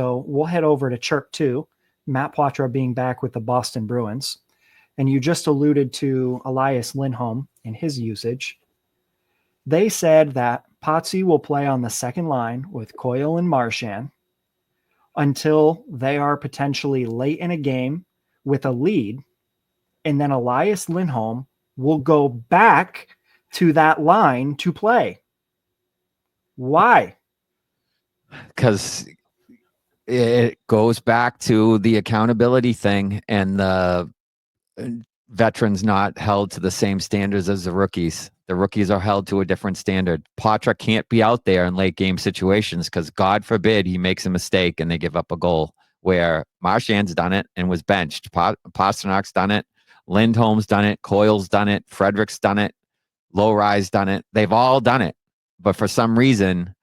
So we'll head over to Chirp 2, Matt Poitras being back with the Boston Bruins. And you just alluded to Elias Lindholm and his usage. They said that Potsy will play on the second line with Coyle and Marchand until they are potentially late in a game with a lead. And then Elias Lindholm will go back to that line to play. Why? Because it goes back to the accountability thing and the veterans not held to the same standards as the rookies. The rookies are held to a different standard. Poitras can't be out there in late game situations because God forbid he makes a mistake and they give up a goal, where Marchand's done it and was benched. Pasternak's done it. Lindholm's done it. Coyle's done it. Frederic's done it. Lowry's done it. They've all done it. But for some reason,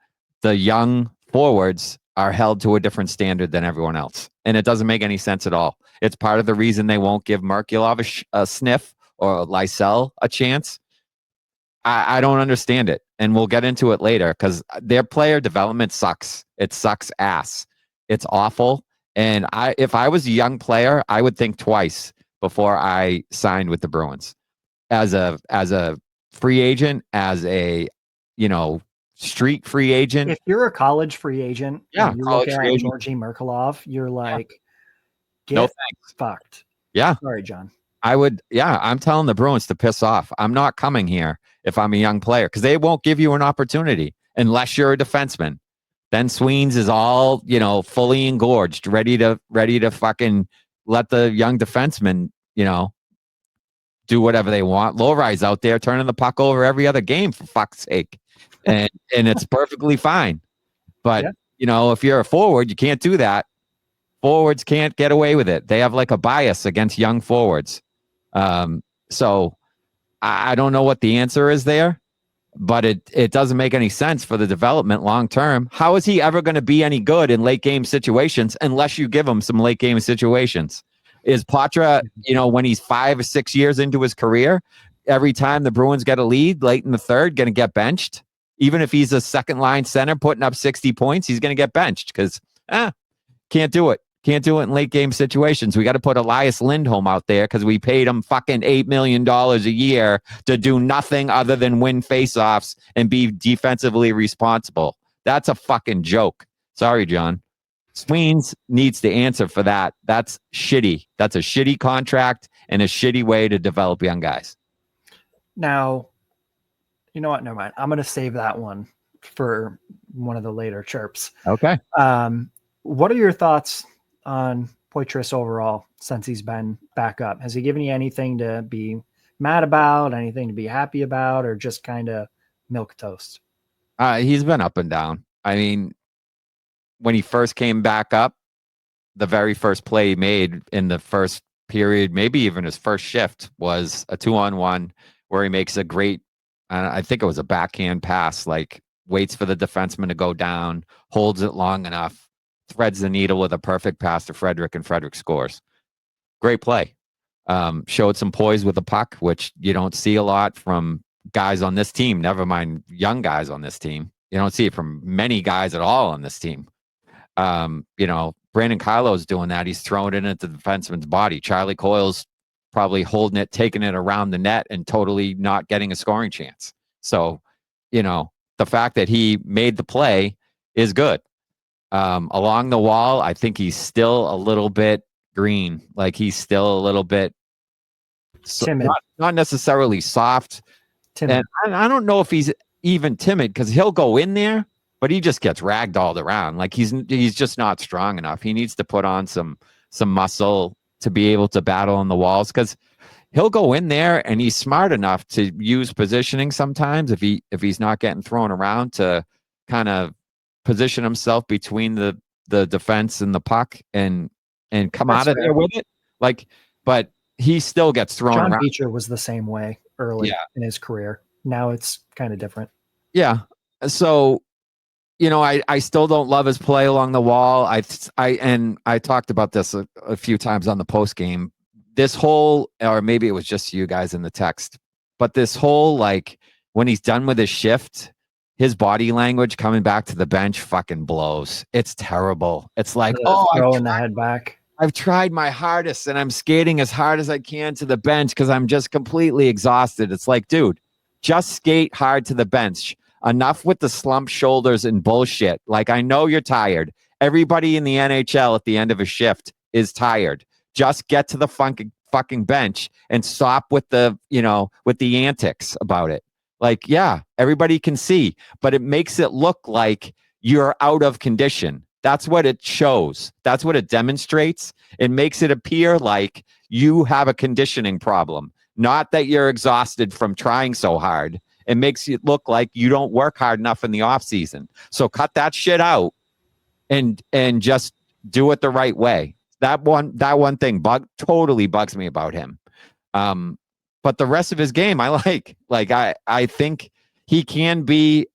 the young forwards are held to a different standard than everyone else. And it doesn't make any sense at all. It's part of the reason they won't give Merkulov a sniff or Lysell a chance. I don't understand it. And we'll get into it later because their player development sucks. It sucks ass. It's awful. And if I was a young player, I would think twice before I signed with the Bruins. As a free agent, as a, street free agent. If you're a college free agent, yeah, you look at Georgii Merkulov, you're like, get fucked. Yeah. Sorry, John. I'm telling the Bruins to piss off. I'm not coming here if I'm a young player because they won't give you an opportunity unless you're a defenseman. Then Sweeney is all, fully engorged, ready to fucking let the young defenseman, do whatever they want. Lowry's out there turning the puck over every other game, for fuck's sake. And it's perfectly fine. But, if you're a forward, you can't do that. Forwards can't get away with it. They have like a bias against young forwards. So I don't know what the answer is there, but it doesn't make any sense for the development long term. How is he ever going to be any good in late game situations unless you give him some late game situations? Is Poitras, when he's 5 or 6 years into his career, every time the Bruins get a lead late in the third, going to get benched? Even if he's a second line center putting up 60 points, he's going to get benched because can't do it. Can't do it in late game situations. We got to put Elias Lindholm out there because we paid him fucking $8 million a year to do nothing other than win faceoffs and be defensively responsible. That's a fucking joke. Sorry, John. Sweeney needs to answer for that. That's shitty. That's a shitty contract and a shitty way to develop young guys. Now, you know what? Never mind. I'm going to save that one for one of the later chirps. Okay. What are your thoughts on Poitras overall since he's been back up? Has he given you anything to be mad about, anything to be happy about, or just kind of milquetoast? He's been up and down. I mean, when he first came back up, the very first play he made in the first period, maybe even his first shift, was a 2-on-1 where he makes a great, I think it was a backhand pass, like waits for the defenseman to go down, holds it long enough, threads the needle with a perfect pass to Frederic, and Frederic scores. Great play. Showed some poise with the puck, which you don't see a lot from guys on this team, never mind young guys on this team. You don't see it from many guys at all on this team. Brandon Carlo's doing that. He's throwing it into the defenseman's body. Charlie Coyle's probably holding it, taking it around the net and totally not getting a scoring chance. So, the fact that he made the play is good. Along the wall, I think he's still a little bit green. Like he's still a little bit timid. Not necessarily soft. Timid. And I don't know if he's even timid because he'll go in there, but he just gets ragdolled around. Like he's just not strong enough. He needs to put on some muscle to be able to battle on the walls, because he'll go in there and he's smart enough to use positioning sometimes if he's not getting thrown around, to kind of position himself between the defense and the puck and come out of there with it. Like, but he still gets thrown around. John Beecher was the same way early in his career. Now it's kind of different. Yeah. So, I still don't love his play along the wall. I talked about this a few times on the post game. This whole, or maybe it was just you guys in the text, but this whole, like, when he's done with his shift, his body language coming back to the bench fucking blows. It's terrible. It's like, throwing the head back. I've tried my hardest and I'm skating as hard as I can to the bench because I'm just completely exhausted. It's like, dude, just skate hard to the bench. Enough with the slump shoulders and bullshit. Like, I know you're tired. Everybody in the NHL at the end of a shift is tired. Just get to the fucking bench and stop with the, with the antics about it. Like, yeah, everybody can see, but it makes it look like you're out of condition. That's what it shows. That's what it demonstrates. It makes it appear like you have a conditioning problem, not that you're exhausted from trying so hard. It makes it look like you don't work hard enough in the off season. So cut that shit out and just do it the right way. That one thing totally bugs me about him. But the rest of his game, I like. Like, I think he can be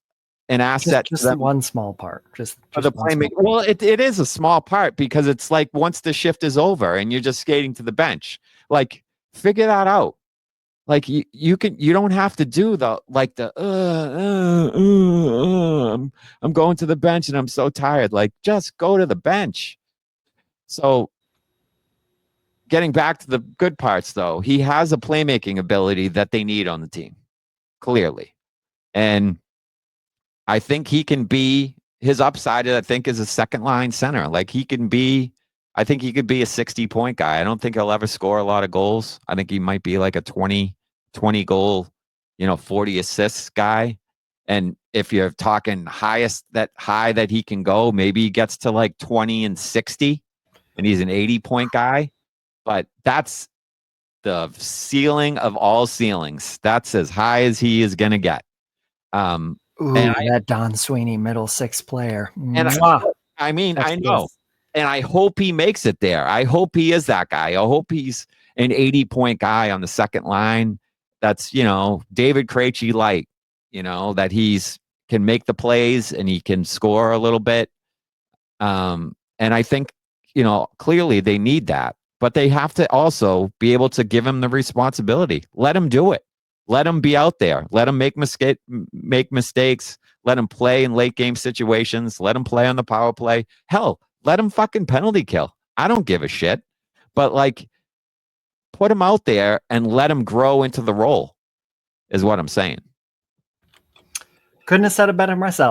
an asset. Just one small part. Just for the playmaking. Well, it is a small part because it's like once the shift is over and you're just skating to the bench, like, figure that out. Like, you don't have to do I'm going to the bench and I'm so tired. Like, just go to the bench. So getting back to the good parts, though, he has a playmaking ability that they need on the team, clearly. And I think he can be, his upside, I think, is a second line center. Like, I think he could be a 60-point guy. I don't think he'll ever score a lot of goals. I think he might be like a 20 goal, 40 assists guy. And if you're talking highest that he can go, maybe he gets to like 20 and 60 and he's an 80-point guy. But that's the ceiling of all ceilings. That's as high as he is going to get. That Don Sweeney middle six player. And I know. And I hope he makes it there. I hope he is that guy. I hope he's an 80-point guy on the second line. That's, David Krejci light, that he's can make the plays and he can score a little bit. And I think, clearly they need that. But they have to also be able to give him the responsibility. Let him do it. Let him be out there. Let him make mistakes. Let him play in late game situations. Let him play on the power play. Hell, let him fucking penalty kill. I don't give a shit. But, like, put him out there and let him grow into the role is what I'm saying. Couldn't have said it better myself.